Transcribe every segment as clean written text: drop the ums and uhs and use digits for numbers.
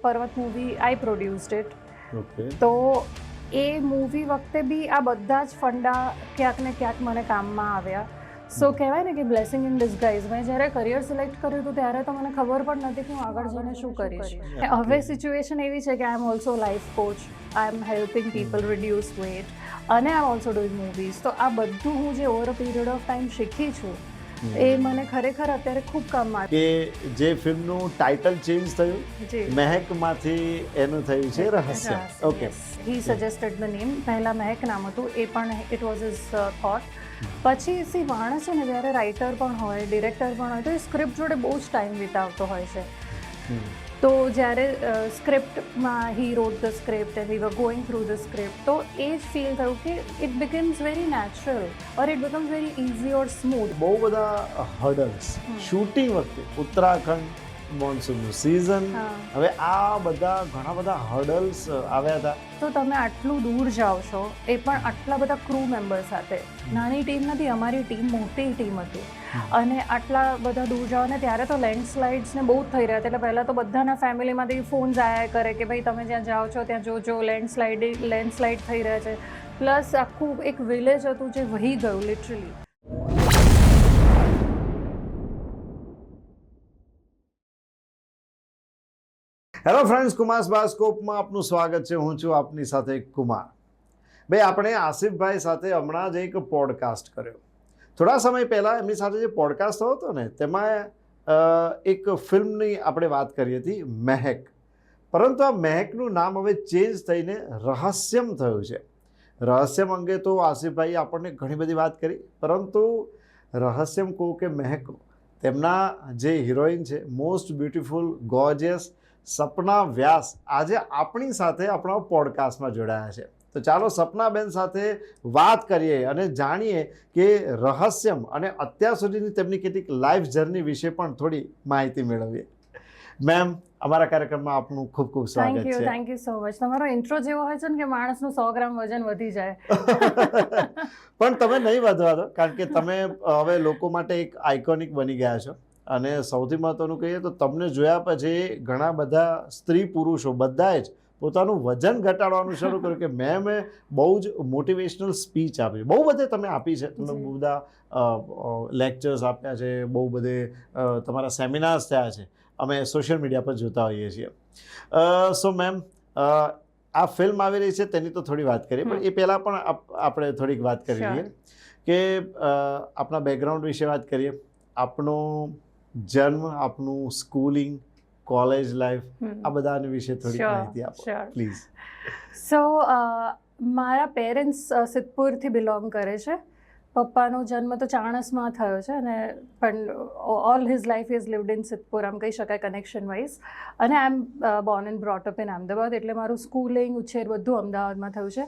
પર્વત movie I produced it. Okay. તો એ movie વખતે બી આ બધા જ ફંડા ક્યાંક ને ક્યાંક મને કામમાં આવ્યા. સો કહેવાય ને કે બ્લેસિંગ ઇન ડિસગાઇઝ. મેં જ્યારે કરિયર સિલેક્ટ કર્યું હતું ત્યારે તો મને ખબર પણ નથી કે હું આગળ જઈને શું કરીશ. હવે સિચ્યુએશન એવી છે કે I am also life coach, I am helping people reduce weight અને I am also doing movies. તો આ બધું હું જે over a period of time શીખી છું એ મને ખરેખર અત્યારે ખૂબ કામમાં કે જે ફિલ્મનું ટાઇટલ ચેન્જ થયું, જી મહેકમાંથી એનું થયું છે રહસ્ય. Okay. He suggested the name. પહેલાં મહેક નામ હતું, એ પણ ઇટ વોઝ હિઝ થોટ. પછી સી માણસ છે ને જ્યારે રાઇટર પણ હોય, ડિરેક્ટર પણ હોય તો એ સ્ક્રિપ્ટ જોડે બહુ જ ટાઈમ વિતાવતો હોય છે. તો જ્યારે સ્ક્રિપ્ટમાં he wrote the script and we were going through the script, તો એ જ ફીલ થયું કે it becomes very natural or it becomes very easy or smooth. બહુ બધા હર્ડલ્સ શૂટિંગ વખતે, ઉત્તરાખંડ, મોન્સૂનનું સિઝન, હવે આ બધા ઘણા બધા હર્ડલ્સ આવ્યા હતા. તો તમે આટલું દૂર જાઓ છો એ પણ આટલા બધા ક્રૂ મેમ્બર સાથે. નાની ટીમ નથી, અમારી ટીમ મોટી ટીમ હતી. અને આટલા બધા દૂર જાઓ ને ત્યારે તો લેન્ડસ્લાઇડ્સ ને બહુ જ થઈ રહ્યા હતા. એટલે પહેલાં તો બધાના ફેમિલીમાંથી ફોન્સ આવ્યા કરે કે ભાઈ તમે જ્યાં જાઓ છો ત્યાં જોજો, લેન્ડસ્લાઇડ થઈ રહ્યા છે. પ્લસ આખું એક વિલેજ હતું જે વહી ગયું લિટરલી. હેલો ફ્રેન્ડ્સ, કુમાર બાસ્કોપમાં આપનું સ્વાગત છે. હું છું આપની સાથે કુમાર. ભાઈ, આપણે આસિફભાઈ સાથે હમણાં જ એક પોડકાસ્ટ કર્યો. થોડા સમય પહેલાં એમની સાથે જે પોડકાસ્ટ થયો હતો ને તેમાં એક ફિલ્મની આપણે વાત કરી હતી, મહેક. પરંતુ આ મહેકનું નામ હવે ચેન્જ થઈને રહસ્યમ થયું છે. રહસ્યમ અંગે તો આસિફભાઈએ આપણને ઘણી બધી વાત કરી, પરંતુ રહસ્યમ કહો કે મહેક, તેમના જે હિરોઈન છે, મોસ્ટ બ્યુટીફુલ, ગોર્જિયસ સપના વ્યાસ આજે આપણી સાથે આપણા પોડકાસ્ટમાં જોડાયા છે. તો ચાલો સપનાબેન સાથે વાત કરીએ અને જાણીએ કે રહસ્યમ અને અત્યાર સુધીની તેમની કેટલીક લાઈફ જર્ની વિશે પણ થોડી માહિતી મેળવીએ. મેમ, અમારા કાર્યક્રમમાં આપનું ખૂબ ખૂબ સ્વાગત છે. Thank you so much. તમારો ઇન્ટ્રો જેવો હોય છે ને કે માણસનું 100 ગ્રામ વજન વધી જાય. પણ તમે નહીં વધવા દો, કારણ કે તમે હવે લોકો માટે એક આઇકોનિક બની ગયા છો. અને સૌથી મહત્વનું કહીએ તો તમને જોયા પછી ઘણા બધા સ્ત્રી પુરુષો બધાએ જ પોતાનું વજન ઘટાડવાનું શરૂ કર્યું કે મેં બહુ જ મોટિવેશનલ સ્પીચ આપી. બહુ બધે તમે આપી છે, તમે બહુ બધા લેક્ચર્સ આપ્યા છે, બહુ બધે તમારા સેમિનાર્સ થયા છે, અમે સોશિયલ મીડિયા પર જોતા હોઈએ છીએ. સો મેમ, આ ફિલ્મ આવી રહી છે તેની તો થોડી વાત કરીએ, પણ એ પહેલાં પણ આપણે થોડીક વાત કરી લઈએ કે આપણા બેકગ્રાઉન્ડ વિશે વાત કરીએ. આપનો જન્મ, આપનું સ્કૂલિંગ, કોલેજ લાઈફ, આ બધાની વિશે થોડી માહિતી આપો પ્લીઝ. સો મારા પેરેન્ટ્સ સિદ્ધપુરથી બિલોંગ કરે છે. પપ્પાનો જન્મ તો ચાણસમાં થયો છે અને પણ all his life is lived in Siddhpur, આમ કહી શકાય કનેક્શન વાઇઝ. અને I am born and brought up in Ahmedabad, એટલે મારું સ્કૂલિંગ, ઉછેર બધું અમદાવાદમાં થયું છે.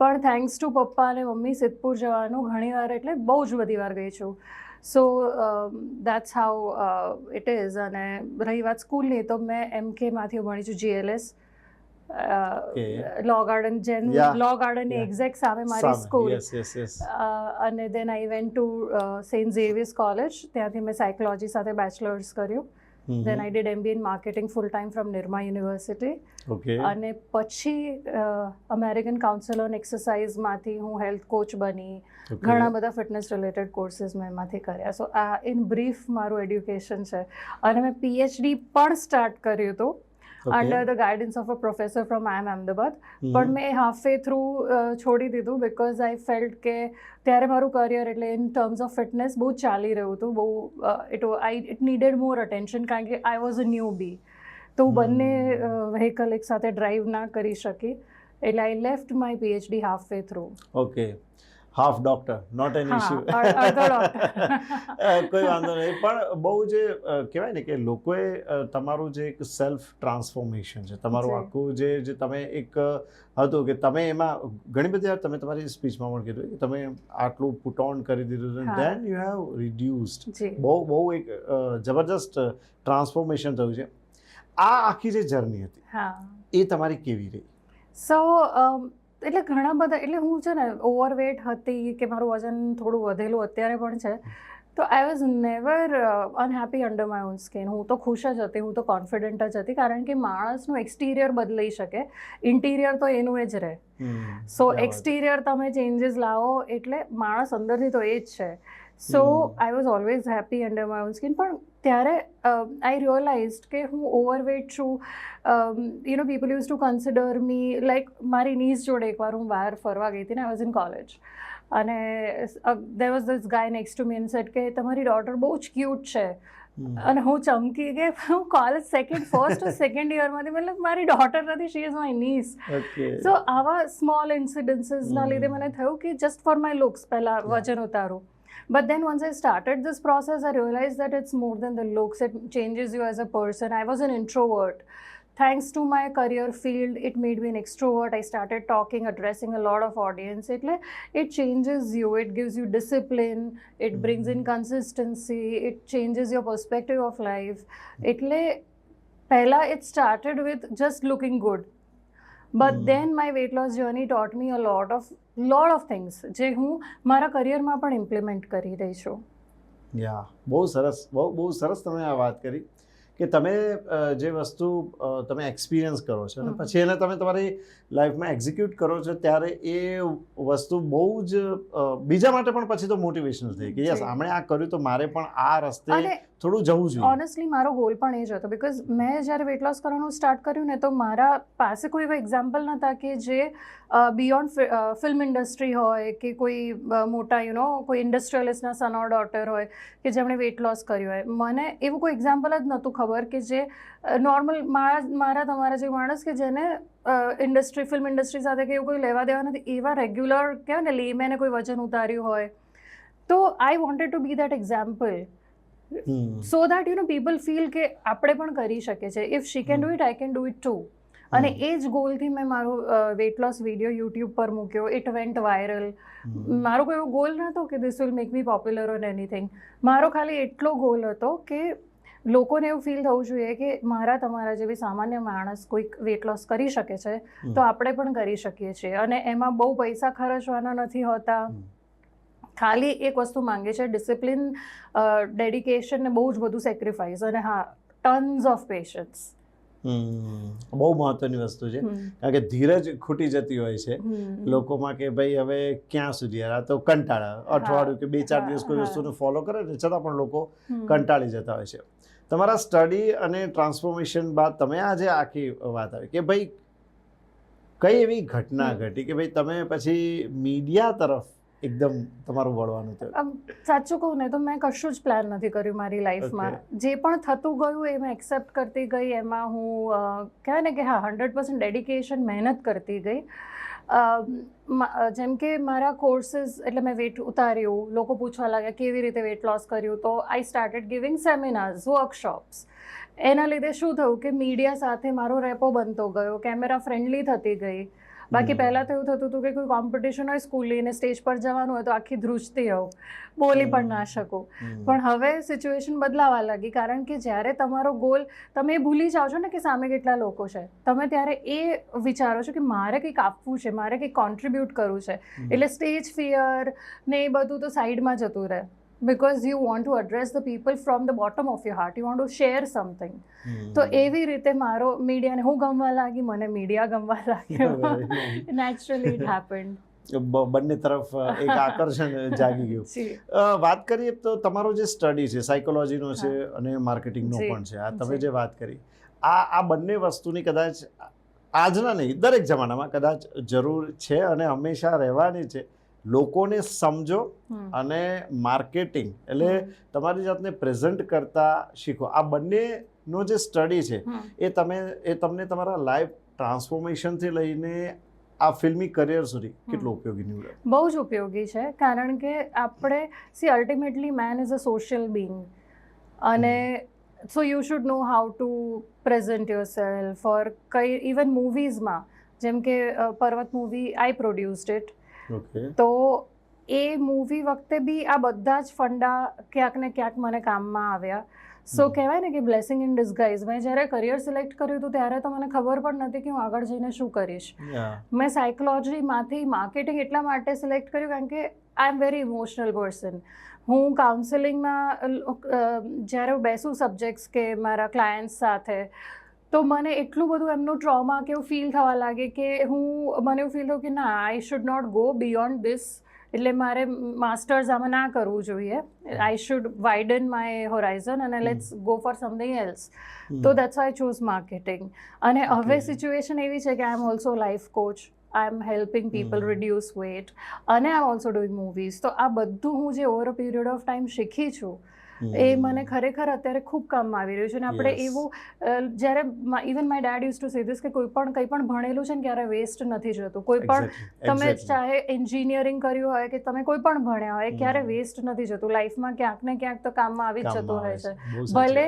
પણ થેન્ક્સ ટુ પપ્પા અને મમ્મી સિદ્ધપુર જવાનું ઘણીવાર, એટલે બહુ જ બધી વાર ગઈ છું. સો દેટ્સ હાઉ ઇટ ઇઝ. અને રહી વાત સ્કૂલની, તો મેં MKમાંથી ભણી છું, GLS લો ગાર્ડન, જેનું લો ગાર્ડનની એક્ઝેક્ટ સામે મારી સ્કૂલ. અને then I went to Saint Xavier's college, ત્યાંથી મેં સાયકોલોજી સાથે બેચલર્સ કર્યું. Then I did MBA in marketing full time from Nirma University. અને પછી અમેરિકન કાઉન્સિલ ઓન એક્સરસાઇઝમાંથી હું હેલ્થ કોચ બની. ઘણા બધા ફિટનેસ રિલેટેડ કોર્સીસ મેં એમાંથી કર્યા. સો આ ઇન બ્રીફ મારું એડ્યુકેશન છે. અને મેં PhD પણ સ્ટાર્ટ કર્યું હતું under the guidance of a professor from IIM Ahmedabad. પણ મેં હાફ વે થ્રુ છોડી દીધું બિકોઝ આઈ ફેલ્ટ કે ત્યારે મારું કરિયર, એટલે ઇન ટર્મ્સ ઓફ ફિટનેસ, બહુ ચાલી રહ્યું હતું. બહુ ઇટ નીડેડ મોર અટેન્શન, કારણ કે આઈ વોઝ અ ન્યૂબી. તો હું બંને વ્હીકલ એક સાથે ડ્રાઈવ ના કરી શકી, એટલે I left my PhD half way through. Okay. Half doctor, not an issue. કોઈ વાંધો નહીં. પણ બહુ જે કહેવાય ને કે લોકોએ તમારું જે એક સેલ્ફ ટ્રાન્સફોર્મેશન છે, તમારું આખું જે તમે એક હતું કે તમે એમાં ઘણી બધી વાર તમે તમારી સ્પીચમાં પણ કીધું કે તમે આટલું પુટ ઓન કરી દીધું, દેન યુ હેવ રિડ્યુસ્ડ. બહુ એક જબરજસ્ત ટ્રાન્સફોર્મેશન થયું છે. આ આખી જે જર્ની હતી એ તમારી કેવી રહી? સો એટલે ઘણા બધા, એટલે હું છે ને ઓવરવેટ હતી કે મારું વજન થોડું વધેલું અત્યારે પણ છે. તો I was never unhappy under my own skin. હું તો ખુશ જ હતી, હું તો કોન્ફિડન્ટ જ હતી, કારણ કે માણસનું એક્સટિરિયર બદલાઈ શકે, ઇન્ટિરિયર તો એનું એ જ રહે. સો એક્સટિરિયર તમે ચેન્જીસ લાવો એટલે માણસ અંદરથી તો એ જ છે. So I was always happy under my own skin. પણ ત્યારે આઈ રિયલાઇઝડ કે હું ઓવરવેટ છું. People use to consider me like મારી નીસ જોડે એકવાર હું બહાર ફરવા ગઈ હતી ને, આઈ વોઝ ઇન કોલેજ, અને there was this guys next to me and said કે તમારી ડોટર બહુ જ ક્યુટ છે. અને હું ચમકી ગઈ. હું કોલેજ ફર્સ્ટ સેકન્ડ યરમાંથી, મતલબ મારી ડોટર નથી, શી ઇઝ માય નીસ. સો આવા સ્મોલ ઇન્સિડન્સીસના લીધે મને થયું કે જસ્ટ ફોર માય લુક્સ પહેલાં વજન ઉતારું. But then once I started this process, I realized that it's more than the looks. It changes you as a person. I was an introvert. Thanks to my career field, it made me an extrovert. I started talking, addressing a lot of audience. It changes you. It gives you discipline. It brings in consistency. It changes your perspective of life. It started with just looking good. But then my weight loss journey taught me a lot of things જે હું મારા કરિયરમાં પણ implement કરી રહી છું. બહુ સરસ તમે આ વાત કરી કે તમે જે વસ્તુ તમે એક્સપિરિયન્સ કરો છો અને પછી એને તમે તમારી લાઈફમાં એક્ઝિક્યુટ કરો છો, ત્યારે એ વસ્તુ બહુ જ બીજા માટે પણ પછી તો મોટિવેશનલ થઈ કે યસ આપણે આ કર્યું તો મારે પણ આ રસ્તે થોડું જવું જોઈએ. ઓનેસ્ટલી મારો ગોલ પણ એ જ હતો, બિકોઝ મેં જ્યારે વેટ લોસ કરવાનું સ્ટાર્ટ કર્યું ને, તો મારા પાસે કોઈ એવા એક્ઝામ્પલ નહોતા કે જે બિયોન્ડ ફિલ્મ ઇન્ડસ્ટ્રી હોય કે કોઈ મોટા કોઈ ઇન્ડસ્ટ્રીયલિસ્ટના સન ઓર ડોટર હોય કે જેમણે વેટ લોસ કર્યું હોય. મને એવું કોઈ એક્ઝામ્પલ જ નહોતું ખબર કે જે નોર્મલ મારા તમારા જે માણસ કે જેને ફિલ્મ ઇન્ડસ્ટ્રી સાથે કે એવું કોઈ લેવા દેવા નથી, એવા રેગ્યુલર કહેવાય ને લેમેને કોઈ વજન ઉતાર્યું હોય. તો I wanted to be that example, so that people feel કે આપણે પણ કરી શકે છે. If she can do it, I can do it too. અને એ જ ગોલથી મેં મારો વેટ લોસ વિડીયો યુટ્યુબ પર મૂક્યો. It went viral. મારો કોઈ એવો ગોલ નહોતો કે this will make me popular or anything. મારો ખાલી એટલો ગોલ હતો કે લોકોને એવું ફીલ થવું જોઈએ કે મારા તમારા જેવી સામાન્ય માણસ કોઈક વેટ લોસ કરી શકે છે, તો આપણે પણ કરી શકીએ છીએ. અને એમાં બહુ પૈસા ખર્ચવાના નથી હોતા. ખાલી એક વસ્તુ માંગે છે, ડિસિપ્લિન, ડેડિકેશન ને બહુ જ બધું સેક્રિફાઈસ, અને હા, ટન્સ ઓફ પેશન્સ. બહુ મહત્વની વસ્તુ છે, કારણ કે ધીરજ ખૂટી જતી હોય છે લોકોમાં કે ભાઈ હવે ક્યાં સુધી યાર, આ તો કંટાળા, અઠવાડિયું કે 2-4 દિવસ કોઈ વસ્તુને ફોલો કરે ને છતાં પણ લોકો કંટાળી જતા હોય છે. તમારા સ્ટડી અને ટ્રાન્સફોર્મેશન બાદ તમે આજે આખી વાત આવી કે ભાઈ કઈ એવી ઘટના ઘટી કે ભાઈ તમે પછી મીડિયા તરફ એકદમ તમારું વળવાનું થયું? સાચું કહું ને તો મેં કશું જ પ્લાન નથી કર્યું મારી લાઈફમાં. જે પણ થતું ગયું એ મેં એક્સેપ્ટ કરતી ગઈ. એમાં હું કહેવાય ને કે હા 100% ડેડિકેશન, મહેનત કરતી ગઈ. જેમ કે મારા કોર્સીસ, એટલે મેં વેટ ઉતાર્યું, લોકો પૂછવા લાગ્યા કેવી રીતે વેટ લોસ કર્યું, તો I started giving seminars, workshops. એના લીધે શું થયું કે મીડિયા સાથે મારો રેપો બનતો ગયો, કેમેરા ફ્રેન્ડલી થતી ગઈ. બાકી પહેલાં તો એવું થતું હતું કે કોઈ કોમ્પિટિશન હોય સ્કૂલની ને સ્ટેજ પર જવાનું હોય તો આખી ધ્રુજતી હોઉં, બોલી પણ ના શકું. પણ હવે સિચ્યુએશન બદલાવા લાગી, કારણ કે જ્યારે તમારો ગોલ, તમે ભૂલી જાઓ છો ને કે સામે કેટલા લોકો છે, તમે ત્યારે એ વિચારો છો કે મારે કંઈક આપવું છે, મારે કંઈક કોન્ટ્રીબ્યુટ કરવું છે. એટલે સ્ટેજ ફિયર ને એ બધું તો સાઈડમાં જતું રહે. Because you want to address the people from the bottom of your heart. You want to share something. તો એવી રીતે મારો મીડિયાને હું ગમવા લાગી, મને મીડિયા ગમવા લાગ્યો. Naturally it happened. બંને તરફ એક આકર્ષણ જાગી ગયું. વાત કરીએ તો તમારો જે સ્ટડી છે સાયકોલોજીનો છે અને માર્કેટિંગનો પણ છે, આ તમે જે વાત કરી, આ બંને વસ્તુની કદાચ આજના નહીં દરેક જમાનામાં કદાચ જરૂર છે અને હંમેશા રહેવાની છે. લોકોને સમજો અને માર્કેટિંગ એટલે તમારી જાતને પ્રેઝન્ટ કરતા શીખો. આ બંનેનો જે સ્ટડી છે એ તમને તમારા લાઈફ ટ્રાન્સફોર્મેશનથી લઈને આ ફિલ્મી કરિયર સુધી કેટલું ઉપયોગી નીવડે? બહુ જ ઉપયોગી છે, કારણ કે આપણે ultimately man is a social being, અને so you should know how to present your self. Or even મૂવીઝમાં, જેમ કે પર્વત મૂવી આઈ પ્રોડ્યુસ્ડ ઇટ. તો એ મૂવી વખતે બી આ બધા જ ફંડા ક્યાંક ને ક્યાંક મને કામમાં આવ્યા. સો કહેવાય ને કે બ્લેસિંગ ઇન ડિસગાઇઝ. મેં જ્યારે કરિયર સિલેક્ટ કર્યું હતું ત્યારે તો મને ખબર પણ નથી કે હું આગળ જઈને શું કરીશ. મેં સાયકોલોજીમાંથી માર્કેટિંગ એટલા માટે સિલેક્ટ કર્યું કારણ કે I am very emotional person. હું કાઉન્સેલિંગમાં જ્યારે બેસું સબ્જેક્ટ્સ કે મારા ક્લાયન્ટ્સ સાથે, તો મને એટલું બધું એમનું ટ્રોમા કે એવું ફીલ થવા લાગે કે મને એવું ફીલ થયું કે ના, I should not go beyond this. એટલે મારે માસ્ટર્સ આમાં ના કરવું જોઈએ. I should widen my horizon અને let's go for something else. તો that's why I choose marketing. અને હવે સિચ્યુએશન એવી છે કે I am also life coach. I am helping people reduce weight અને I am also doing movies. તો આ બધું હું જે over a period of time શીખી છું, એ મને ખરેખર અત્યારે ખૂબ કામમાં આવી રહ્યું છે. અને આપણે એવું જ્યારે even my dad use to say this કે કોઈ પણ કંઈ પણ ભણેલું છે ને ક્યારે વેસ્ટ નથી જતું. કોઈ પણ તમે ચાહે એન્જિનિયરિંગ કર્યું હોય કે તમે કોઈ પણ ભણ્યા હોય, ક્યારે વેસ્ટ નથી જતું. લાઈફમાં ક્યાંક ને ક્યાંક તો કામમાં આવી જ જતું હોય છે. ભલે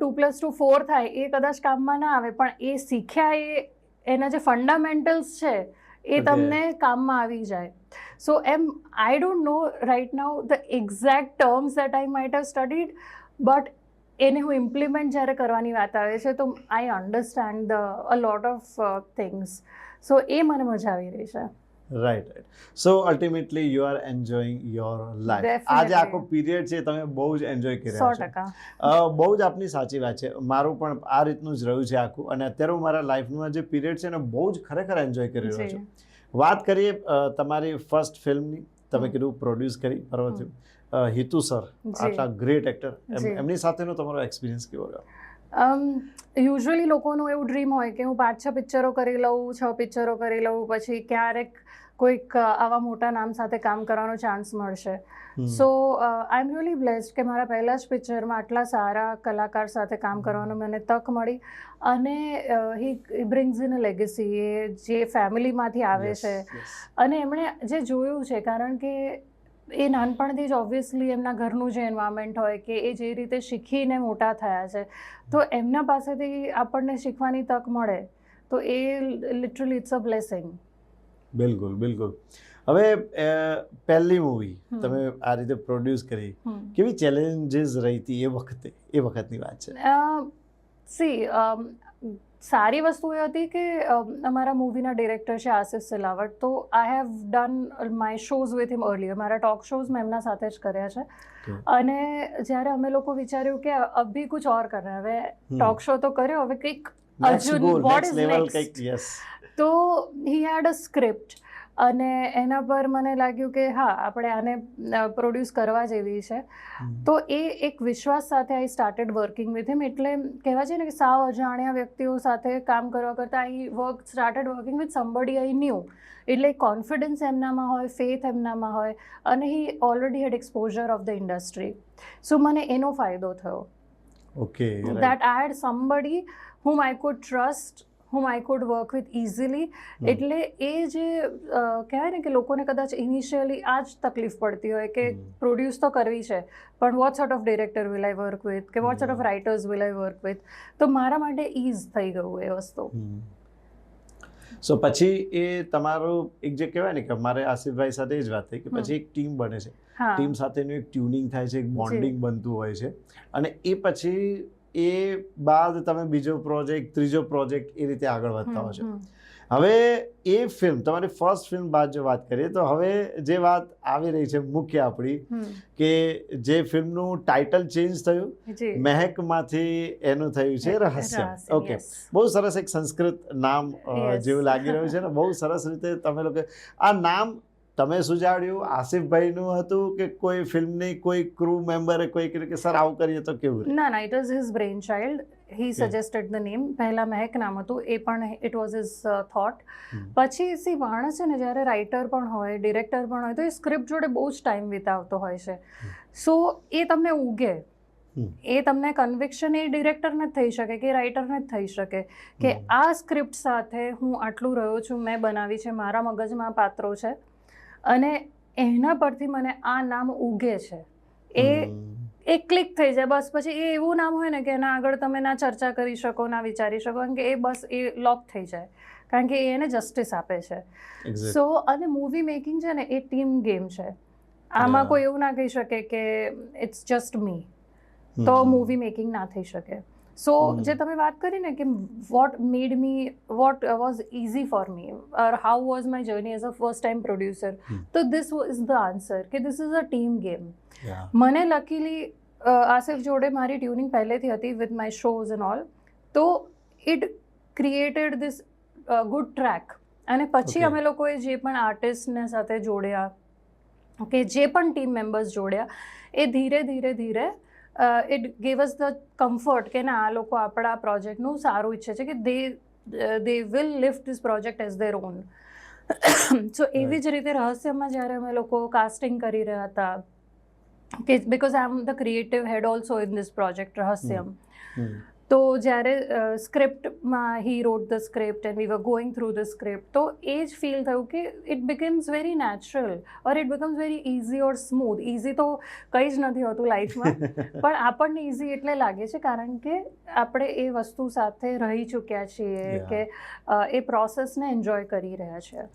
2+2 4 થાય, એ કદાચ કામમાં ના આવે, પણ એ શીખ્યા એના જે ફંડામેન્ટલ્સ છે એ તમને કામમાં આવી જાય. So I don't know right now the exact terms that I might have studied, but એને હું ઇમ્પ્લિમેન્ટ જ્યારે કરવાની વાત આવે છે તો I understand a lot of things. So એ મને મજા આવી રહી છે. Right. So ultimately you are enjoying your life. આજે આખો પીરિયડ છે તમે બહુ જ એન્જોય કરી રહ્યા છો. 100%. બહુ જ આપની સાચી વાત છે. મારું પણ આ રીતનું જ રહ્યું છે આખું. અને અત્યારે હું મારા લાઈફનું જે પીરિયડ છે ને બહુ જ ખરેખર એન્જોય કરી રહ્યો છું. વાત કરીએ તમારી ફર્સ્ટ ફિલ્મની. તમે કીધું પ્રોડ્યુસ કરી, બરાબર થયું. હિતુ સર, આટલા ગ્રેટ એક્ટર, એમની સાથેનો તમારો એક્સપિરિયન્સ કેવો રહ્યો? યુઝ્યુઅલી લોકોનું એવું ડ્રીમ હોય કે હું 5-6 પિક્ચરો કરી લઉં, 6 પિક્ચરો કરી લઉં, પછી ક્યારેક કોઈક આવા મોટા નામ સાથે કામ કરવાનો ચાન્સ મળશે. સો આઈ એમ રિયલી બ્લેસ્ડ કે મારા પહેલા જ પિક્ચરમાં આટલા સારા કલાકાર સાથે કામ કરવાનો મને તક મળી. અને હી બ્રિંગ્સ ઇન અ લેગેસી. એ જે ફેમિલીમાંથી આવે છે અને એમણે જે જોયું છે, કારણ કે એ નાનપણથી જ ઓબ્વિયસલી એમના ઘરનું જે એન્વાયરમેન્ટ હોય કે એ જે રીતે શીખીને મોટા થયા છે, તો એમના પાસેથી આપણને શીખવાની તક મળે, તો એ લિટરલી ઇટ્સ અ બ્લેસિંગ. બિલકુલ બિલકુલ. હવે પહેલી મૂવી તમે આ રીતે પ્રોડ્યુસ કરી, કેવી ચેલેન્જીસ રહી હતી એ વખતની વાત છે? સારી વસ્તુ એ હતી કે અમારા મૂવીના ડિરેક્ટર છે આસિફ સિલાવટ. તો I have done my shows with him earlier. મારા ટોક શોઝ મેં એમના સાથે જ કર્યા છે. અને જ્યારે અમે લોકો વિચાર્યું કે અભી કુછ ઓર કરना, હવે ટોક શો તો કર્યો, હવે કંઈક વોટ ઇઝ નેક્સ્ટ. તો હી હેડ અ સ્ક્રિપ્ટ અને એના પર મને લાગ્યું કે હા, આપણે આને પ્રોડ્યુસ કરવા જેવી છે. તો એ એક વિશ્વાસ સાથે આઈ સ્ટાર્ટેડ વર્કિંગ વિથ હિમ. એટલે કહેવાય છે ને કે સાવ અજાણ્યા વ્યક્તિઓ સાથે કામ કરવા કરતાં I started working with somebody I knew. એટલે કોન્ફિડન્સ એમનામાં હોય, ફેથ એમનામાં હોય, અને he already had exposure of the industry. So મને એનો ફાયદો થયો. Okay. That I had somebody whom I could trust, whom I could work with easily. એટલે એ જે કહેવાય ને કે લોકોને કદાચ ઇનિશિયલી આ જ તકલીફ પડતી હોય કે પ્રોડ્યુસ તો કરવી છે, પણ what sort of director will I work with, કે what sort of writers will I work with. તો મારા માટે ઇઝ થઈ ગયું એ વસ્તુ. સો પછી એ તમારું એક જે કહેવાય ને કે મારે આસિફભાઈ સાથે જ વાત થઈ કે પછી એક ટીમ બને છે, ટીમ સાથેનું એક ટ્યુનિંગ થાય છે, એક બોન્ડિંગ બનતું હોય છે, અને એ પછી એ બાદ તમે બીજો પ્રોજેક્ટ, ત્રીજો પ્રોજેક્ટ, એ રીતે આગળ વધતા હો છો. હવે એ ફિલ્મ, તમારી ફર્સ્ટ ફિલ્મ બાદ જો વાત કરીએ તો હવે જે વાત આવી રહી છે મુખ્ય આપણી, કે જે ફિલ્મનું ટાઇટલ ચેન્જ થયું, મહેકમાંથી એનું થયું છે રહસ્ય. ઓકે, બહુ સરસ એક સંસ્કૃત નામ જેવું લાગી રહ્યું છે ને. બહુ સરસ રીતે તમે લોકો આ નામ તમે સુજાડ્યું, આસિફભાઈનું હતું કે કોઈ ફિલ્મની કોઈ ક્રૂ મેમ્બરે કોઈ કર્યું કે સર આવું કરીએ તો કેવું? ના, it was his brain child. He suggested the name. પહેલા મહેક નામ હતું, એ પણ ઇટ વોઝ હિઝ થોટ. પછી માણસ છે ને, જ્યારે રાઇટર પણ હોય, ડિરેક્ટર પણ હોય, તો એ સ્ક્રિપ્ટ જોડે બહુ જ ટાઈમ વિતાવતો હોય છે. સો એ તમને ઉગે, એ તમને કન્વિક્શન એ ડિરેક્ટરને જ થઈ શકે કે રાઇટરને જ થઈ શકે કે આ સ્ક્રિપ્ટ સાથે હું આટલું રહ્યો છું, મેં બનાવી છે, મારા મગજમાં પાત્રો છે, અને એના પરથી મને આ નામ ઉગે છે. એ ક્લિક થઈ જાય બસ. પછી એ એવું નામ હોય ને કે એના આગળ તમે ના ચર્ચા કરી શકો, ના વિચારી શકો, કારણ કે એ બસ એ લોક થઈ જાય, કારણ કે એ એને જસ્ટિસ આપે છે. સો અને મૂવી મેકિંગ છે ને, એ ટીમ ગેમ છે. આમાં કોઈ એવું ના કહી શકે કે ઇટ્સ જસ્ટ મી, તો મૂવી મેકિંગ ના થઈ શકે. સો જે તમે વાત કરી ને કે what what was easy for me or how was my journey as a first time producer, તો ધીસ ઇઝ ધ આન્સર કે this is a team game. મને લકીલી આસિફ જોડે મારી ટ્યુનિંગ પહેલેથી હતી with my shows and all, તો it created this good track. અને પછી અમે લોકોએ જે પણ આર્ટિસ્ટને સાથે જોડ્યા કે જે પણ ટીમ મેમ્બર્સ જોડ્યા, એ ધીરે ધીરે ધીરે it gave us the comfort કે ના, આ લોકો આપણા પ્રોજેક્ટનું સારું ઈચ્છે છે, કે they will lift this project as their own. So એવી જ રીતે રહસ્યમાં જ્યારે અમે લોકો કાસ્ટિંગ કરી રહ્યા હતા, કે because I am the creative head also in this project Rahasyam, તો જ્યારે સ્ક્રિપ્ટમાં he wrote the script and we were going through the script, તો એ જ ફીલ થયું કે it becomes very natural or it becomes very easy or smooth. Easy તો કંઈ જ નથી હોતું લાઈફમાં, પણ આપણને ઇઝી એટલે લાગે છે કારણ કે આપણે એ વસ્તુ સાથે રહી ચૂક્યા છીએ, કે એ પ્રોસેસને એન્જોય કરી રહ્યા છે.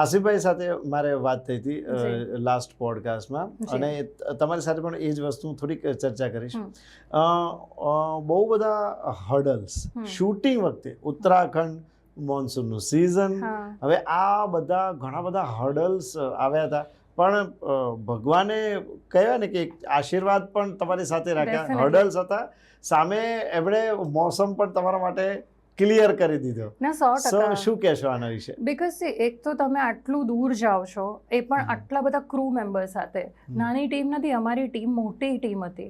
આસિફભાઈ સાથે મારે વાત થઈ હતી લાસ્ટ પોડકાસ્ટમાં, અને તમારી સાથે પણ એ જ વસ્તુ થોડીક ચર્ચા કરીશ. બહુ બધા હર્ડલ્સ શૂટિંગ વખતે, ઉત્તરાખંડ, મોન્સૂનનું સિઝન, હવે આ બધા ઘણા બધા હર્ડલ્સ આવ્યા હતા, પણ ભગવાને કહેવાય ને કે આશીર્વાદ પણ તમારી સાથે રાખ્યા. હર્ડલ્સ હતા, સામે એમણે મોસમ પણ તમારા માટે ક્લિયર કરી દીધો. ના, 100%. શું કહેશો આના વિશે? બિકોઝ એક તો તમે આટલું દૂર જાઓ છો, એ પણ આટલા બધા ક્રૂ મેમ્બર સાથે. નાની ટીમ નથી, અમારી ટીમ મોટી ટીમ હતી,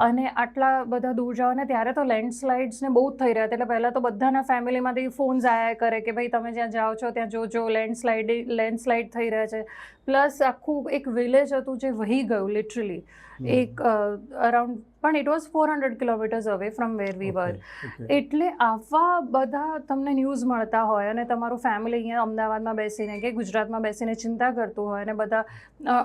અને આટલા બધા દૂર જાઓ ને ત્યારે તો લેન્ડસ્લાઇડ્સ ને બહુ જ થઈ રહ્યા હતા. એટલે પહેલાં તો બધાના ફેમિલીમાંથી ફોન્સ આવ્યા કરે કે ભાઈ તમે જ્યાં જાઓ છો ત્યાં જોજો, લેન્ડસ્લાઇડ થઈ રહ્યા છે. પ્લસ આખું એક વિલેજ હતું જે વહી ગયું લિટરલી, એક અરાઉન્ડ, પણ it was 400 kilometres away from where we were. એટલે આવા બધા તમને ન્યૂઝ મળતા હોય, અને તમારું ફેમિલી અહીંયા અમદાવાદમાં બેસીને કે ગુજરાતમાં બેસીને ચિંતા કરતું હોય, અને બધા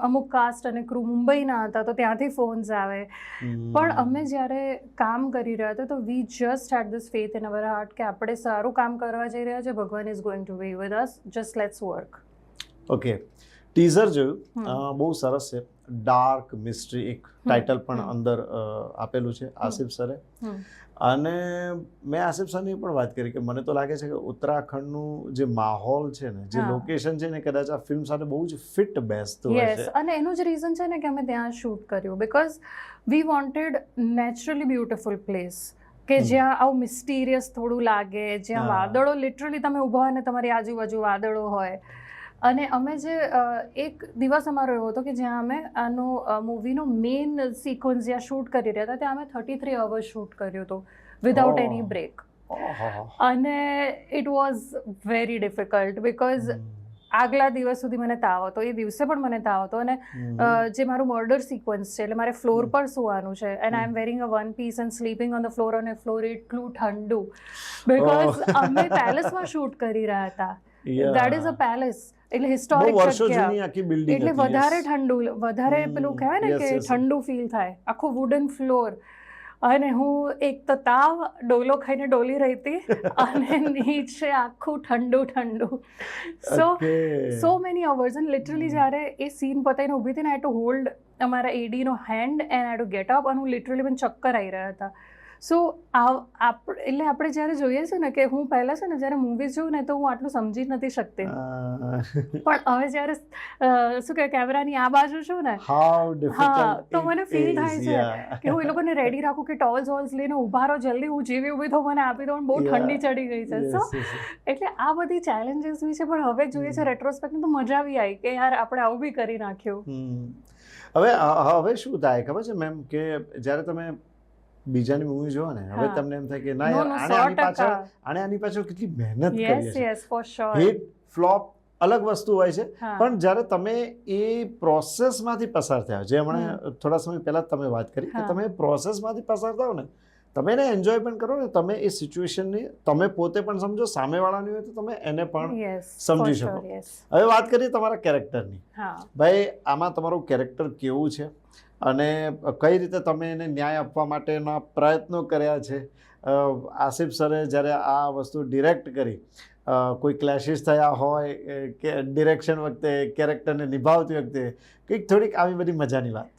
અમુક કાસ્ટ અને ક્રૂ મુંબઈના હતા તો ત્યાંથી ફોન્સ આવે. પણ અમે જ્યારે કામ કરી રહ્યા હતા, તો we just had this faith in our heart કે આપણે સારું કામ કરવા જઈ રહ્યા છે, ભગવાન is going to be with us, just let's work. Okay, teaser જોયું, બહુ સરસ છે. ડાર્ક મિસ્ટ્રી એક ટાઇટલ પણ અંદર આપેલું છે આસિફ સરે. અને મેં આસિફ સરની પણ વાત કરી કે મને તો લાગે છે કે ઉત્તરાખંડનું જે માહોલ છે ને, જે લોકેશન છે ને, કદાચ આ ફિલ્મ સાથે બહુ જ ફિટ બેસતું હોય છે. અને એનું જ રીઝન છે ને કે અમે ત્યાં શૂટ કર્યું, because we wanted naturally beautiful place, કે જ્યાં આવું મિસ્ટીરિયસ થોડું લાગે, જ્યાં વાદળો લિટરલી તમે ઊભા હોય ને તમારી આજુબાજુ વાદળો હોય. અને અમે જે એક દિવસ અમારો એવો હતો કે જ્યાં અમે આનો મૂવીનો મેઇન સિક્વન્સ જ્યાં શૂટ કરી રહ્યા હતા, ત્યાં અમે 33 અવર્સ શૂટ કર્યું હતું વિધાઉટ એની બ્રેક. અને it was very difficult, because આગલા દિવસ સુધી મને તાવ હતો, એ દિવસે પણ મને તાવ હતો. અને જે મારું મર્ડર સિક્વન્સ છે, એટલે મારે ફ્લોર પર સુવાનું છે, and I am wearing a one piece and sleeping on the floor, અને ફ્લોર એટલું ઠંડુ, બિકોઝ અમે પેલેસમાં શૂટ કરી રહ્યા હતા. દેટ ઇઝ અ પેલેસ, એટલે હિસ્ટોરિક જગ્યા, એટલે વધારે ઠંડુ, વધારે પેલું કહેવાય ને કે ઠંડુ ફીલ થાય, આખું વુડન ફ્લોર. અને હું એક તો તાવ, ડોલો ખાઈને ડોલી રહી હતી, અને નીચે આખું ઠંડુ. સો મેની અવર્સ, અને લિટરલી જ્યારે એ સીન પતાવીને ઊભી હતી ને, આઈ ટુ હોલ્ડ અમારા એડીનો hand and I to get up, અને હું લિટરલી મને ચક્કર આવી રહ્યા હતા. સો એટલે આપણે જ્યારે જોઈએ છે ને, કે હું પહેલાં છે ને જ્યારે મૂવીઝ જોઉં ને તો હું આટલું સમજી જ નથી શકતી, પણ હવે જ્યારે શું કહેવાય કેમેરાની આ બાજુ છું ને, તો મને ફીલ થાય છે કે હું એ લોકોને રેડી રાખું કે ટોલ્સ વોલ્સ લઈને ઊભા રહો, જલ્દી, હું જેવી ઊભી તો મને આપી દો, બહુ ઠંડી ચડી ગઈ છે. સો એટલે આ બધી ચેલેન્જીસ વિશે પણ હવે જોઈએ છે રેટ્રોસ્પેક્ટ, તો મજા આવી આવી કે યાર આપણે આવું બી કરી નાખ્યું. હવે શું થાય ખબર છે મેમ, કે જ્યારે તમે બીજાની મૂવી જોવો ને, હવે તમને એમ થાય કે ના યાર, આની પાછળ કેટલી મહેનત કરી છે. હિટ ફ્લોપ અલગ વસ્તુ હોય છે, પણ જ્યારે તમે એ પ્રોસેસમાંથી પસાર થયા, જે હમણાં થોડા સમય પહેલા તમે વાત કરી કે તમે પ્રોસેસમાંથી પસાર થાવ ને, તમે એને એન્જોય પણ કરો ને, તમે એ સિચ્યુએશનની તમે પોતે પણ સમજો, સામેવાળાની હોય તો તમે એને પણ સમજી શકો. હવે વાત કરીએ તમારા કેરેક્ટરની. ભાઈ, આમાં તમારું કેરેક્ટર કેવું છે, અને કઈ રીતે તમે એને ન્યાય આપવા માટેના પ્રયત્નો કર્યા છે? આસિફ સરે જ્યારે આ વસ્તુ ડિરેક્ટ કરી, કોઈ ક્લેશિસ થયા હોય કે ડિરેક્શન વખતે, કેરેક્ટરને નિભાવતી વખતે, કંઈક થોડીક આવી બધી મજાની વાત?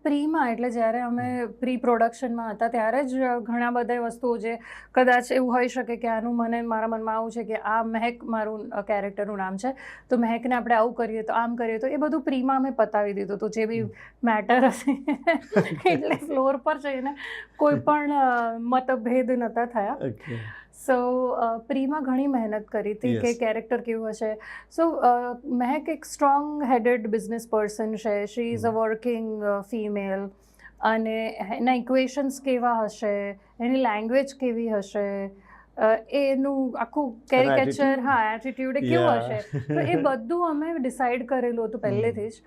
પ્રીમાં એટલે જ્યારે અમે પ્રી પ્રોડક્શનમાં હતા ત્યારે જ ઘણા બધા વસ્તુઓ જે કદાચ એવું હોઈ શકે કે આનું મને મારા મનમાં આવું છે કે આ મહેક મારું કેરેક્ટરનું નામ છે તો મહેકને આપણે આવું કરીએ તો આમ કરીએ તો એ બધું પ્રીમાં અમે પતાવી દીધું હતું જે બી મેટર હશે એટલે ફ્લોર પર જઈને કોઈ પણ મતભેદ નહોતા થયા. સો પ્રીમાં ઘણી મહેનત કરી હતી કે કેરેક્ટર કેવું હશે. સો મહેક એક સ્ટ્રોંગ હેડેડ બિઝનેસ પર્સન છે. She is a working female અને એના ઇક્વેશન્સ કેવા હશે, એની લેંગ્વેજ કેવી હશે, એનું આખું કેરિકેચર એટીટ્યુડ કેવું હશે, તો એ બધું અમે ડિસાઈડ કરેલું હતું પહેલેથી જ.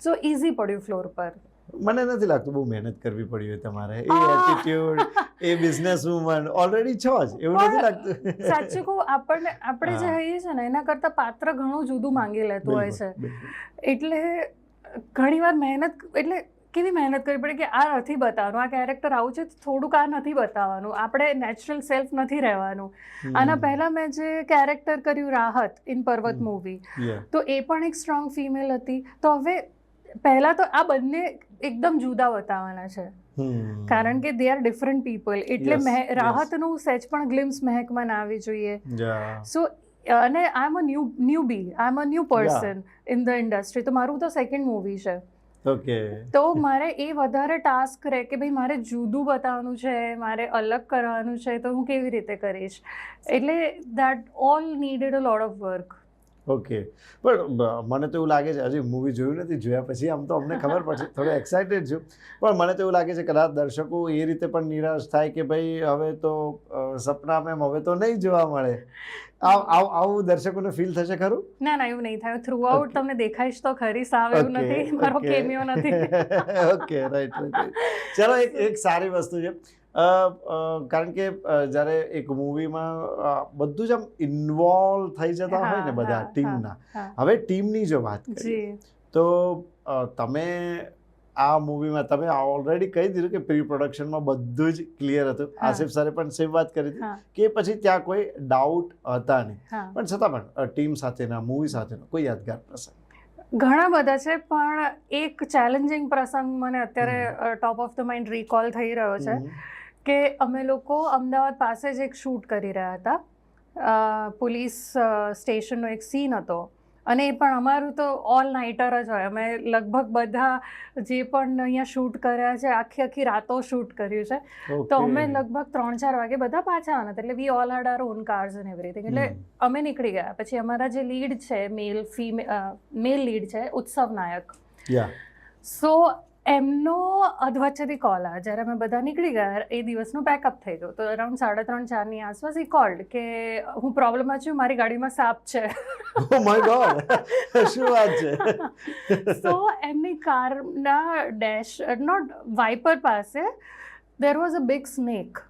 સો ઇઝી પડ્યું ફ્લોર પર. મને નથી લાગતું બહુ મહેનત કરવી પડી હોય તમારે. એ એટીટ્યુડ, એ બિઝનેસ વુમન ઓલરેડી છો જ, એવું નથી લાગતું? સાચું કહું, આપણે જે કહીએ છીએ ને એના કરતાં પાત્ર ઘણું જુદું માંગી લેતું હોય છે. એટલે ઘણીવાર મહેનત, એટલે કેવી મહેનત કરવી પડે કે આ નથી બતાવવાનું, આ કેરેક્ટર આવું છે, થોડુંક આ નથી બતાવવાનું, આપણે નેચરલ સેલ્ફ નથી રહેવાનું. આના પહેલા મેં જે કેરેક્ટર કર્યું રાહત ઇન પર્વત મૂવી, તો એ પણ એક સ્ટ્રોંગ ફિમેલ હતી. તો હવે પહેલા તો આ બંને એકદમ જુદા બતાવવાના છે કારણ કે દે આર ડિફરન્ટ પીપલ. એટલે રાહતનું સહેજ પણ ગ્લિમ્સ મહેકમાં ના આવી જોઈએ. સો અને I am a newbie, I am a new person in the industry. તો મારું તો સેકન્ડ મૂવી છે. તો મારે એ વધારે ટાસ્ક રહે કે ભાઈ મારે જુદું બતાવવાનું છે, મારે અલગ કરવાનું છે, તો હું કેવી રીતે કરીશ. એટલે that all needed a lot of work. પણ મને તો એવું લાગે છે, હજી મૂવી જોયું નથી, જોયા પછી આમ તો અમને ખબર પડશે, થોડો એક્સાઇટેડ છું. પણ મને તો એવું લાગે છે કદાચ દર્શકો એ રીતે પણ નિરાશ થાય કે ભાઈ હવે તો સપના મેમ હવે તો નહીં જોવા મળે. આવું દર્શકોને ફીલ થશે ખરું? ના એવું નહીં થાય. થ્રુ આઉટ તમને દેખાઈશ તો ખરી, સાવ એવું નથી, મારો કેમિયો નથી. રાઈટ. ચલો, એક સારી વસ્તુ છે કારણ કે જ્યારે એક મૂવીમાં બધું જ આમ ઇન્વોલ્વ થઈ જતા હોય ને બધા ટીમના. હવે ટીમની જો વાત કરીએ તો તમે આ મૂવીમાં તમે ઓલરેડી કહી દીધું કે પ્રી પ્રોડક્શનમાં બધું જ ક્લિયર હતું. આસિફ સરે પણ સેમ વાત કરી હતી કે પછી ત્યાં કોઈ ડાઉટ હતા નહીં, પણ છતાં પણ ટીમ સાથેના, મૂવી સાથેનો કોઈ યાદગાર પ્રસંગ? ઘણા બધા છે, પણ એક ચેલેન્જિંગ પ્રસંગ મને અત્યારે top of the mind recall થઈ રહ્યો છે કે અમે લોકો અમદાવાદ પાસે જ એક શૂટ કરી રહ્યા હતા. પોલીસ સ્ટેશનનો એક સીન હતો અને એ પણ અમારું તો ઓલ નાઇટર જ હોય. અમે લગભગ બધા જે પણ અહીંયા શૂટ કર્યા છે આખી રાતો શૂટ કર્યું છે. તો અમે લગભગ 3-4 વાગે બધા પાછા આવવાના હતા. એટલે we all had our own cars and everything. એટલે અમે નીકળી ગયા. પછી અમારા જે લીડ છે, મેલ લીડ છે, ઉત્સવ નાયક. સો એમનો અધવચ્ચેથી કોલ આવ્યો જ્યારે અમે બધા નીકળી ગયા. એ દિવસનું પેકઅપ થઈ ગયું. તો અરાઉન્ડ 3:30-4ની આસપાસ એ કોલ્ડ કે હું પ્રોબ્લેમમાં છું, મારી ગાડીમાં સાપ છે. ઓ માય ગોડ, શું વાત છે? સો એમની કારના ડેશ નોટ વાઇપર પાસે there was a big snake.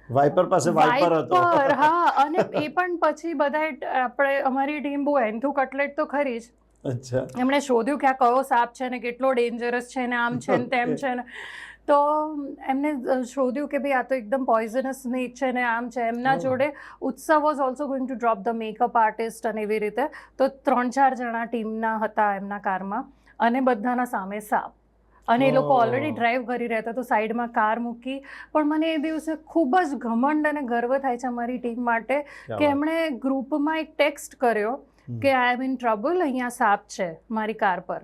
Viper પાસે વાઇપર હતો? હા. અને એ પણ પછી બધા આપણે અમારી ટીમ બહુ એન્થુ કટલેટ તો ખરી જ. એમણે શોધ્યું કે આ કયો સાપ છે ને કેટલો ડેન્જરસ છે ને આમ છે ને તેમ છે ને. તો એમને શોધ્યું કે ભાઈ આ તો એકદમ પોઈઝનસ સ્નેક છે ને આમ છે. એમના જોડે ઉત્સવ was also going to drop the makeup artist અને એવી રીતે. તો 3-4 જણા ટીમના હતા એમના કારમાં અને બધાના સામે સાપ. અને એ લોકો ઓલરેડી ડ્રાઈવ કરી રહ્યા હતા, તો સાઈડમાં કાર મૂકી. પણ મને એ દિવસે ખૂબ જ ઘમંડ અને ગર્વ થાય છે અમારી ટીમ માટે કે એમણે ગ્રુપમાં એક ટેક્સ્ટ કર્યો કે આઈ એમ ઇન ટ્રબલ, અહીંયા સાપ છે મારી કાર પર.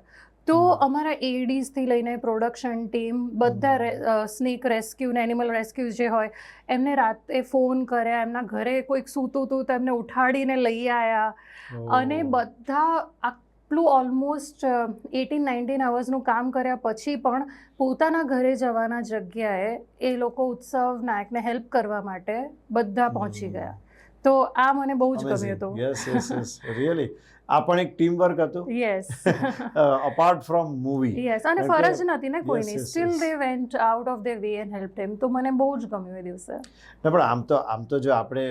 તો અમારા એડીઝથી લઈને પ્રોડક્શન ટીમ બધા સ્નેક રેસ્ક્યુ ને એનિમલ રેસ્ક્યુ જે હોય એમને રાતે ફોન કર્યા. એમના ઘરે કોઈક સૂતું હતું તો એમને ઉઠાડીને લઈ આવ્યા. અને બધા આટલું ઓલમોસ્ટ 18-19 અવર્સનું કામ કર્યા પછી પણ પોતાના ઘરે જવાના જગ્યાએ એ લોકો ઉત્સવ નાયકને હેલ્પ કરવા માટે બધા પહોંચી ગયા. તો આ મને બહુ જ ગમ્યું હતું. યસ રિયલી આ પણ એક ટીમ વર્ક હતું. Yes, apart from movie. Yes. અને ફરજ નથી ને કોઈની, steel they vent out of their way and help him. તો મને બહુ જ ગમ્યું એ દિવસે. ના પણ આમ તો જો આપણે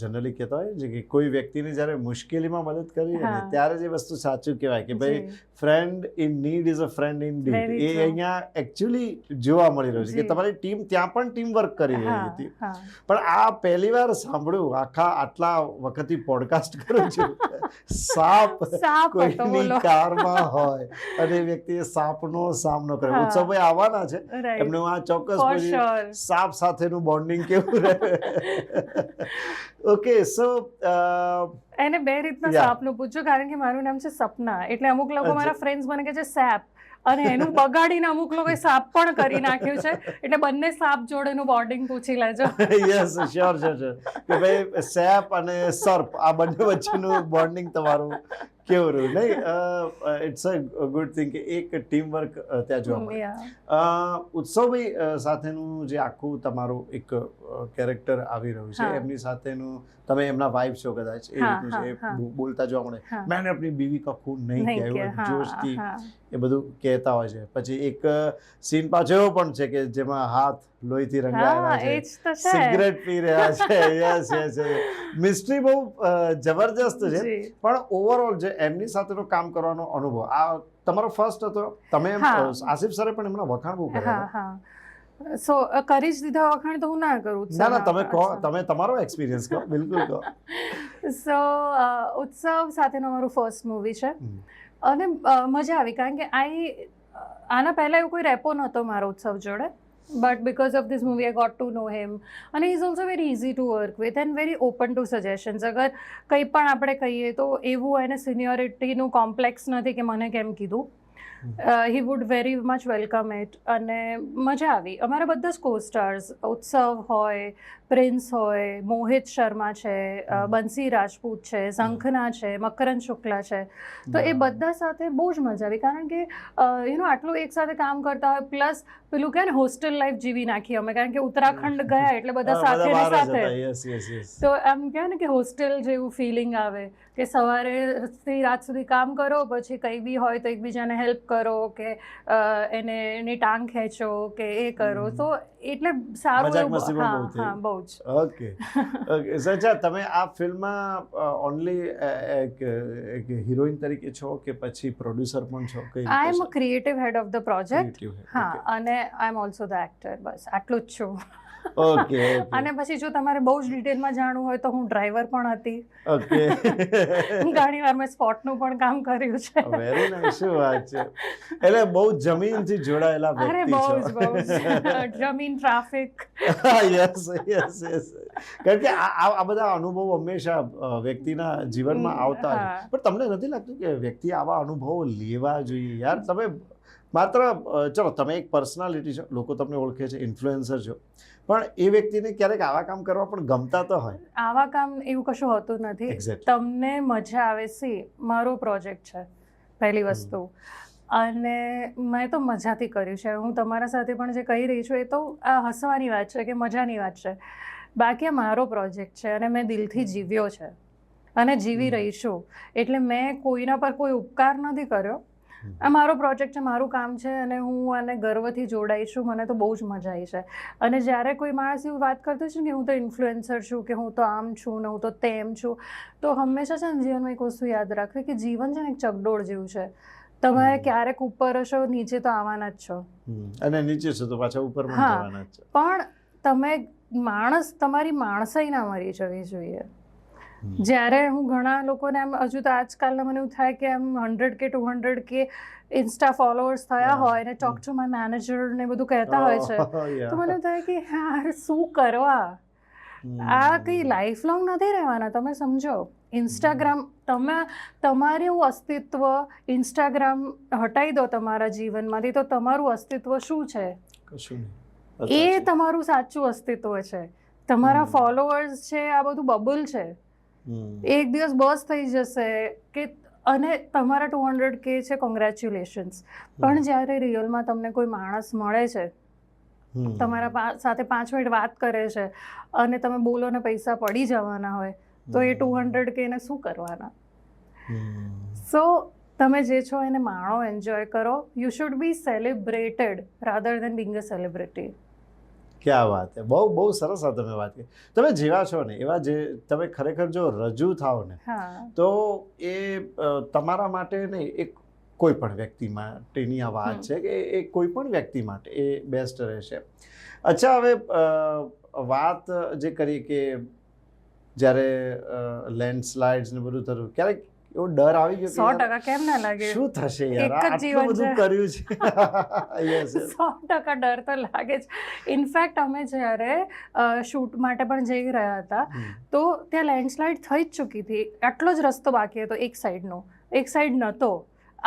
જનરલી કહેતા હોય છે કે કોઈ વ્યક્તિને જ્યારે મુશ્કેલીમાં મદદ કરીએ ને ત્યારે જે વસ્તુ સાચું કહેવાય કે ભાઈ friend in need is a friend indeed. એ અહીંયા એકચ્યુઅલી જોવા મળી રહ્યું છે કે તમારી ટીમ ત્યાં પણ ટીમ વર્ક કરી રહી હતી. પણ આ પહેલી વાર સાંભળ્યું આટલા વખતથી પોડકાસ્ટ કરું છું સાપ સાપ હતો, કોઈની બોલો. કારમાં હોય અને એ વ્યક્તિએ સાપનો સામનો કર્યો. હા. ઉત્સવભાઈ આવવાના છે, Right. એમને હું આ ચોક્કસ For પૂછીશ, sure. સાપ સાથેનું બોન્ડિંગ કેવું રહે. ઓકે, સો એને બે રીતના Yeah. સાપનું પૂછ્યું, કારણ કે મારું નામ છે સપના, એટલે અમુક લોકો અચ્છા. મારા ફ્રેન્ડ્સ મને કહે છે સેપ, અને એનું બગાડીને અમુક લોકોએ સાપ પણ કરી નાખ્યું છે, એટલે બંને સાપ જોડેનું બોન્ડિંગ પૂછી લેજો. યસ, શ્યોર કે ભાઈ સેપ અને સર્પ આ બંને વચ્ચેનું બોન્ડિંગ તમારું કેવું રહ્યું. નહીં, ઇટ્સ અ ગુડ થિંગ કે એક ટીમ વર્ક ત્યાં જોવા મળે. Yeah. ઉત્સવભાઈ સાથેનું જે આખું તમારું એક કેરેક્ટર આવી રહ્યું છે, હા. એમની સાથેનું તમે એમના વાઇફ છો કદાચ, એ હા, રીતનું છે, હા, એ બોલતા જોવા મળે, હા. મેને આપણી બીવી કા ખૂન નહીં નહીં કિયા, કે, એવું હા, જોશથી હા. એ બધું કહેતા હોય છે. પછી એક સીન પાછો એવો પણ છે કે જેમાં હાથ લોહીથી હા, રંગાયેલા એ છે, જ તો છે. સિગરેટ પી રહ્યા છે. યસ યસ, મિસ્ટ્રી બહુ જબરજસ્ત છે. જી. પણ ઓવરઓલ જે એમની સાથેનો કામ કરવાનો અનુભવ, આ તમારો ફર્સ્ટ હતો. તમે હા. આસિફ સરે પણ એમના વખાણ બહુ કર્યા હા, હતા. હા. સો કરી જ દીધા વખાણ તો હું ના કરું. ના ના, તમે કહો, તમે તમારો એક્સપિરિયન્સ કહો, બિલકુલ કહો. સો ઉત્સવ સાથેનું મારું ફર્સ્ટ મૂવી છે, અને મજા આવી, કારણ કે આના પહેલાં એવું કોઈ રેપો નહોતો મારો ઉત્સવ જોડે, but because of this movie I got to know him, અને is also very easy to work with and very open to suggestions. અગર કંઈ પણ આપણે કહીએ તો એવું એને સિનિયોરિટીનું કોમ્પ્લેક્સ નથી કે મને કેમ કીધું. He would very much welcome it, અને મજા આવી. અમારા બધા જ કો-સ્ટાર્સ, ઉત્સવ હોય, પ્રિન્સ હોય, મોહિત શર્મા છે, બંસી રાજપૂત છે, ઝંખના છે, મકરંદ શુક્લા છે, તો એ બધા સાથે બહુ જ મજા આવી, કારણ કે આટલું એક સાથે કામ કરતા હોય, પ્લસ પેલું કહે ને હોસ્ટેલ લાઈફ જીવી નાખી અમે, કારણ કે ઉત્તરાખંડ ગયા એટલે બધા સાથે ને સાથે. Yes yes yes. તો એમ કહે ને કે હોસ્ટેલ જેવું ફિલિંગ આવે, કે સવારેથી રાત સુધી કામ કરો, પછી કંઈ બી હોય તો એકબીજાને હેલ્પ કરો, કે એની ટાંગ ખેંચો, કે એ કરો, તો એટલે સારું મજાક એવું. મસ્તી પણ હા બહુ થઈ. હા, બહુ જ. Okay okay. સચા, તમે આ ફિલ્મમાં ઓનલી એક હિરોઈન તરીકે છો કે પછી પ્રોડ્યુસર પણ છો? કઈ I am a creative head of the project. Creative head, હા, okay. અને I am also the actor. બસ આટલું જ છું. ઓકે અને પછી જો તમારે બહુ જ ડિટેલમાં જાણવું હોય તો હું ડ્રાઈવર પણ હતી. ઓકે. ઘણી વાર મેં સ્પોટનું પણ કામ કર્યું છે. વેરી નાઇસ, શું વાત છે. એટલે બહુ જમીનથી જોડાયેલા અરે વ્યક્તિ બહુ છો. જ બહુ જ જમીન, ટ્રાફિક. Yes yes yes. કારણ કે આ બધા અનુભવો હંમેશા વ્યક્તિના જીવનમાં આવતા હોય હા. છે. પણ તમને નથી લાગતું કે વ્યક્તિ આવા અનુભવો લેવા જોઈએ? યાર, તમે માત્ર ચલો, તમે એક પર્સનાલિટી છો, લોકો તમને ઓળખે છે, ઇન્ફ્લુએન્સર છો, પણ એ વ્યક્તિને ક્યારેક આવા કામ કરવા પણ ગમતા તો હોય. આવા કામ એવું કશું હોતું નથી. Exactly. તમને મજા આવે. મારો પ્રોજેક્ટ છે પહેલી વસ્તુ, અને મેં તો મજાથી કર્યું છે. હું તમારા સાથે પણ જે કહી રહી છું એ તો આ હસવાની વાત છે, કે મજાની વાત છે. બાકી આ મારો પ્રોજેક્ટ છે, અને મેં દિલથી જીવ્યો છે અને જીવી રહી છું. એટલે મેં કોઈના પર કોઈ ઉપકાર નથી કર્યો. આ મારો પ્રોજેક્ટ છે, મારું કામ છે, અને હું આને ગર્વથી જોડાઈ છું. મને તો બહુ જ મજા આવી છે. અને જ્યારે કોઈ માણસ એવું વાત કરતો છે ને કે હું તો ઇન્ફ્લુએન્સર છું, કે હું તો આમ છું ને હું તો તેમ છું, તો હંમેશા છે ને જીવનમાં એક વસ્તુ યાદ રાખવી, કે જીવન છે ને એક ચકડોળ જેવું છે. તમે ક્યારેક ઉપર હશો, નીચે તો આવવાના જ છો. અને નીચે છે તો પાછા ઉપર પણ હા. જવાના જ છે. પણ તમે તમારી માણસાઈ ના મરી જવી જોઈએ. જ્યારે હું ઘણા લોકોને એમ, હજુ તો આજકાલના મને એવું થાય કે એમ 100K 200K ઇન્સ્ટા ફોલોઅર્સ થયા હોય ને ટોક ટુ માય મેનેજર ને બધું કહેતા હોય છે, તો મને એવું થાય કે યાર શું કરવા? આ કંઈ લાઈફ લોંગ નથી રહેવાના. તમે સમજો, ઇન્સ્ટાગ્રામ, તમારું અસ્તિત્વ, ઇન્સ્ટાગ્રામ હટાવી દો તમારા જીવનમાંથી તો તમારું અસ્તિત્વ શું છે? કશું એ નહીં. તમારું સાચું અસ્તિત્વ છે. તમારા ફોલોઅર્સ છે, આ બધું બબલ છે. એક દિવસ બસ થઈ જશે, કે અને તમારા 200K છે, કોંગ્રેચ્યુલેશન્સ. પણ જ્યારે રિયલમાં તમને કોઈ માણસ મળે છે, તમારા સાથે 5 મિનિટ વાત કરે છે, અને તમે બોલો ને પૈસા પડી જવાના હોય, તો એ 200K ને શું કરવાના? સો તમે જે છો એને માણો, એન્જોય કરો. You should be celebrated rather then being a celebrity. ક્યાં વાત છે. બહુ બહુ સરસ આ તમે વાત કરી. તમે જેવા છો ને એવા જે તમે ખરેખર જો રજૂ થાવ ને, તો એ તમારા માટે નહીં, એક કોઈ પણ વ્યક્તિ માટેની આ વાત છે, કે એ કોઈ પણ વ્યક્તિ માટે એ બેસ્ટ રહેશે. અચ્છા, હવે વાત જે કરી કે જ્યારે લેન્ડસ્લાઇડ્સ ને બધું થયું ક્યારેક એવો ડર આવી ગયો 100% કેમ ના લાગે? શું થશે યાર, એક જ આટલું જીવન બધું છે. કર્યું છે. યસ 100% ડર તો લાગે જ. ઇનફેક્ટ અમે જ્યારે શૂટ માટે પણ જઈ રહ્યા હતા તો ત્યાં લેન્ડસ્લાઇડ થઈ જ ચૂકી હતી. આટલો જ રસ્તો બાકી હતો એક સાઈડનો, એક સાઈડ નહોતો.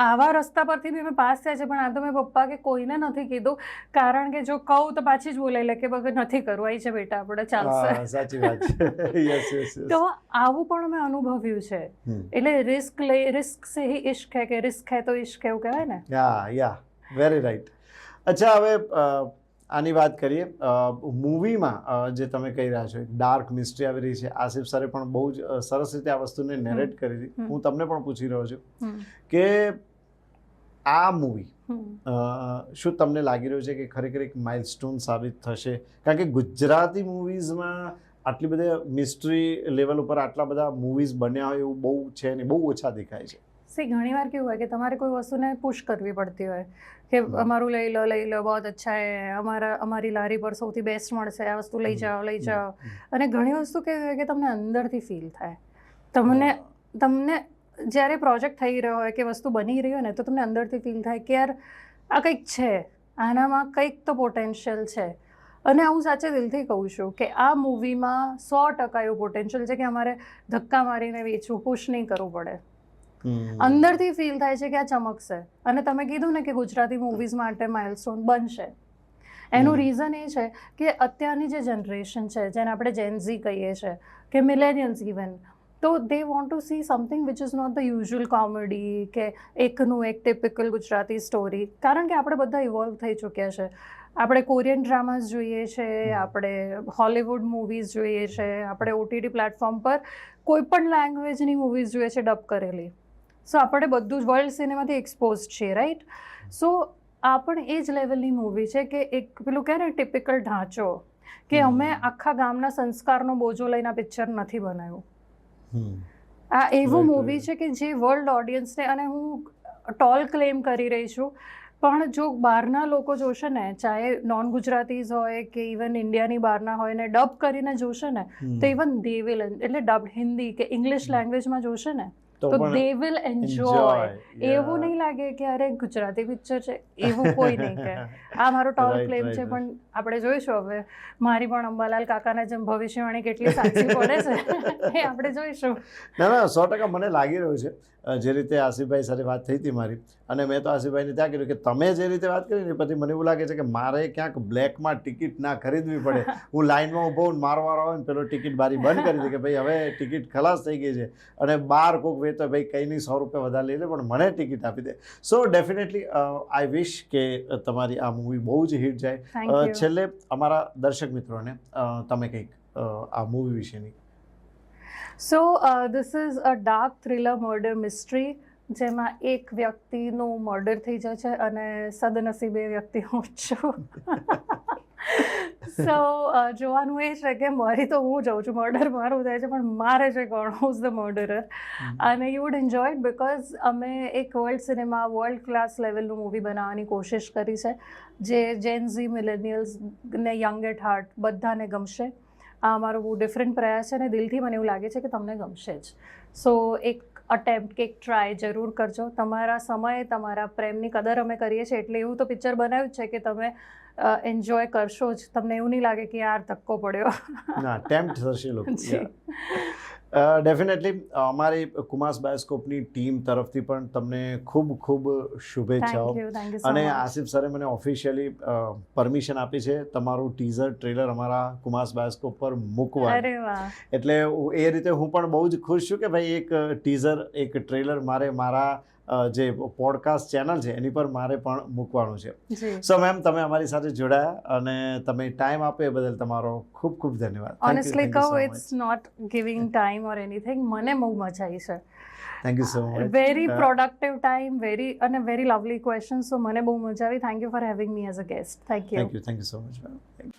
આવા રસ્તા પરથી બી અમે પાસ થયા છે, પણ આ તો મેં પપ્પા કે કોઈને નથી કીધું, કારણ કે જો કહું તો પાછી જ બોલાઈ લે કે બગર નથી કરવું, આવી છે બેટા આપણે ચાલશે. સાચી વાત છે. યસ તો આવું પણ અમે અનુભવ્યું છે. એટલે રિસ્ક સે હી ઇશ્ક હે, કે રિસ્ક હે તો ઇશ્ક એવું કહેવાય ને. યા વેરી રાઈટ. અચ્છા, હવે આની વાત કરીએ. મૂવીમાં જે તમે કહી રહ્યા છો ડાર્ક મિસ્ટ્રી આવી રહી છે, આસિફ સરે પણ બહુ જ સરસ રીતે આ વસ્તુને નેરેટ કરી હતી. હું તમને પણ પૂછી રહ્યો છું કે આ મૂવી શું તમને લાગી રહ્યું છે કે ખરેખર એક માઇલસ્ટોન સાબિત થશે? કારણ કે ગુજરાતી મૂવીઝમાં આટલી બધી મિસ્ટ્રી લેવલ ઉપર આટલા બધા મૂવીઝ બન્યા હોય એવું બહુ છે ને, બહુ ઓછા દેખાય છે. ઘણી વાર કેવું હોય કે તમારે કોઈ વસ્તુને પુશ કરવી પડતી હોય કે અમારું લઈ લો બહુ અચ્છા હે, અમારી લારી પર સૌથી બેસ્ટ મળશે, આ વસ્તુ લઈ જાઓ. અને ઘણી વસ્તુ કેવી હોય કે તમને અંદરથી ફીલ થાય. તમને જ્યારે પ્રોજેક્ટ થઈ રહ્યો હોય કે વસ્તુ બની રહી હોય ને, તો તમને અંદરથી ફીલ થાય કે યાર આ કંઈક છે, આનામાં કંઈક તો પોટેન્શિયલ છે. અને હું સાચે દિલથી કહું છું કે આ મૂવીમાં 100% એવું પોટેન્શિયલ છે કે અમારે ધક્કા મારીને વેચવું, પુશ નહીં કરવું પડે. અંદરથી ફીલ થાય છે કે આ ચમકશે. અને તમે કીધું ને કે ગુજરાતી મૂવીઝ માટે માઇલસ્ટોન બનશે, એનું રીઝન એ છે કે અત્યારની જે જનરેશન છે, જેને આપણે જેનઝી કહીએ છીએ કે મિલેનિયલ્સ ઇવન, તો they want to see something which is not the usual comedy કે એકનું એક ટિપિકલ ગુજરાતી સ્ટોરી. કારણ કે આપણે બધા ઇવોલ્વ થઈ ચૂક્યા છે. આપણે કોરિયન ડ્રામાસ જોઈએ છે, આપણે હોલિવૂડ મૂવીઝ જોઈએ છે, આપણે OTT પ્લેટફોર્મ પર કોઈ પણ લેંગ્વેજની મૂવીઝ જોઈએ છે ડબ કરેલી. સો આપણે બધું જ વર્લ્ડ સિનેમાથી એક્સપોઝ છીએ, રાઈટ? સો આ પણ એ જ લેવલની મૂવી છે કે એક પેલું કહે ને ટિપિકલ ઢાંચો, કે અમે આખા ગામના સંસ્કારનો બોજો લઈને આ પિક્ચર નથી બનાવ્યું. આ એવું મૂવી છે કે જે વર્લ્ડ ઓડિયન્સને, અને હું ટોલ ક્લેમ કરી રહી છું, પણ જો બહારના લોકો જોશે ને, ચાહે નોન ગુજરાતીઝ હોય કે ઇવન ઇન્ડિયાની બહારના હોય ને, ડબ કરીને જોશે ને, તો ઇવન દે વિલ, એટલે ડબ હિન્દી કે ઇંગ્લિશ લેંગ્વેજમાં જોશે ને, તો દે વિલ એન્જોય. એવું નહીં લાગે કે અરે ગુજરાતી પિક્ચર છે, એવું કોઈ નહીં કહે. આ મારો ટોલ ક્લેમ છે. પણ આપણે જોઈશું હવે મારી પણ અંબાલાલ કાકાના જેમ ભવિષ્યવાણી કેટલી સાચી પડે છે એ આપણે જોઈશું. ના 100% મને લાગી રહ્યું છે. જે રીતે આસિફભાઈ સાથે વાત થઈ હતી મારી, અને મેં તો આસિફભાઈને ત્યાં કીધું કે તમે જે રીતે વાત કરી ને, પછી મને એવું લાગે છે કે મારે ક્યાંક બ્લેકમાં ટિકિટ ના ખરીદવી પડે. હું લાઇનમાં ઊભો મારો વારો આવે ને પેલો ટિકિટ બારી બંધ કરી દે કે ભાઈ હવે ટિકિટ ખલાસ થઈ ગઈ છે, અને બહાર કોઈક વેચતો ભાઈ કંઈ નહીં 100 રૂપિયા વધારે લઈ લે પણ મને ટિકિટ આપી દે. સો ડેફિનેટલી આઈ વિશ કે તમારી આ મૂવી બહુ જ હિટ જાય. છેલ્લે અમારા દર્શક મિત્રોને તમે કંઈક આ મૂવી વિશેની. So this is a dark thriller murder mystery, જેમાં એક વ્યક્તિનું મર્ડર થઈ જાય છે અને સદનસીબે વ્યક્તિ હું જ છું. સો જોવાનું એ છે કે મરી તો હું જાઉં છું, મર્ડર મારું થાય છે, પણ મારે છે કોણ, હુ ઇઝ ધ મર્ડરર. અને you would enjoy it because અમે એક વર્લ્ડ સિનેમા, વર્લ્ડ ક્લાસ લેવલનું મૂવી બનાવવાની કોશિશ કરી છે, જે જેનઝી, મિલેનિયલ્સ ને યંગ એટ હાર્ટ બધાને ગમશે. આ અમારો બહુ ડિફરન્ટ પ્રયાસ છે, અને દિલથી મને એવું લાગે છે કે તમને ગમશે જ. સો એક અટેમ્પ્ટ કે એક ટ્રાય જરૂર કરજો. તમારા સમય, તમારા પ્રેમની કદર અમે કરીએ છીએ, એટલે એવું તો પિક્ચર બનાવ્યું છે કે તમે એન્જોય કરશો જ. તમને એવું નહીં લાગે કે યાર ધક્કો પડ્યો. ના, ટેમ્પ્ટ થશે લોકો. ડેફિનેટલી અમારી કુમાસ બાયોસ્કોપની ટીમ તરફથી પણ તમને ખૂબ ખૂબ શુભેચ્છાઓ. અને આસિફ સરે મને ઓફિશિયલી પરમિશન આપી છે તમારું ટીઝર ટ્રેલર અમારા કુમાસ બાયોસ્કોપ પર મૂકવા. એટલે એ રીતે હું પણ બહુ જ ખુશ છું કે ભાઈ એક ટીઝર, એક ટ્રેલર મારે મારા જે પોડકાસ્ટ ચેનલ છે એની પર મારે પણ મૂકવાનું છે. સો મેમ, તમે અમારી સાથે જોડાયા અને તમે ટાઈમ આપ્યો એ બદલ તમારો ખૂબ ખૂબ ધન્યવાદ. ઓનેસ્ટલી કહું, it's not giving time or anything. મને બહુ મજા આવી છે. Thank you so much. Very productive time, very lovely question. So મને બહુ મજા આવી. Thank you for having me as a guest. Thank you. Thank you so much ma'am.